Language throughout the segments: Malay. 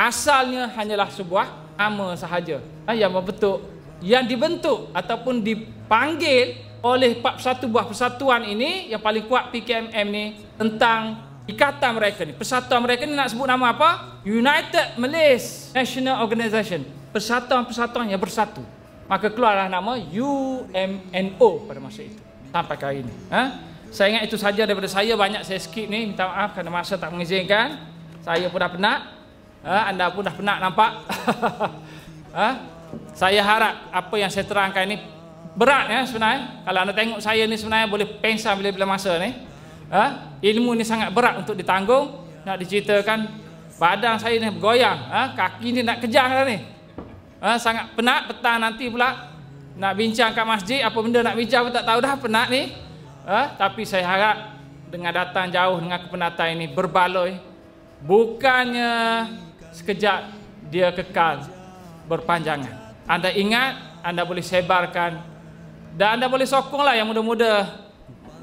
asalnya hanyalah sebuah nama sahaja yang membentuk, yang dibentuk ataupun dipanggil oleh 41 buah persatuan ini yang paling kuat PKMM ni tentang ikatan mereka ni. Persatuan mereka ni nak sebut nama apa? United Malays National Organisation. Persatuan-persatuan yang bersatu. Maka keluarlah nama UMNO pada masa itu sampai ke hari ini. Saya ingat itu saja daripada saya. Banyak saya skip ni, minta maaf kerana masa tak mengizinkan. Saya pun dah penat. Anda pun dah penat nampak. Saya harap apa yang saya terangkan ni berat ya sebenarnya. Kalau anda tengok saya ni sebenarnya boleh pengsan bila-bila masa ni. Ilmu ni sangat berat untuk ditanggung. Nak diceritakan, badan saya ni bergoyang, kaki ni nak kejang dah ni. Sangat penat. Petang nanti pula nak bincang kat masjid, apa benda nak bincang pun tak tahu dah, penat ni. Tapi saya harap dengan datang jauh dengan kepenatan ini berbaloi, bukannya sekejap, dia kekal berpanjangan. Anda ingat, anda boleh sebarkan dan anda boleh sokonglah yang muda-muda.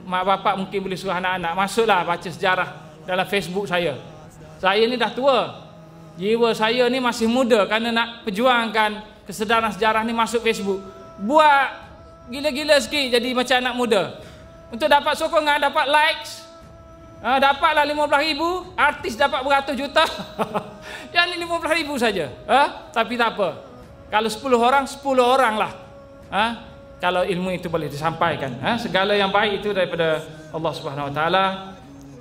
Mak bapak mungkin boleh suruh anak-anak masuklah baca sejarah dalam Facebook saya. Saya ni dah tua, jiwa saya ni masih muda kerana nak perjuangkan kesedaran sejarah ni masuk Facebook. Buat gila-gila sikit jadi macam anak muda. Untuk dapat sokongan, dapat likes, dapatlah 15,000, artis dapat beratus juta. Yang ni 15,000 saja. Tapi tak apa. Kalau 10 orang, 10 orang lah. Kalau ilmu itu boleh disampaikan. Segala yang baik itu daripada Allah Subhanahu Wa Taala,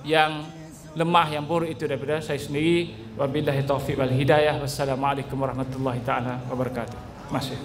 yang lemah, yang buruk itu daripada saya sendiri. Wabillahi taufiq wal hidayah. Wassalamualaikum warahmatullahi taala wabarakatuh. Masih.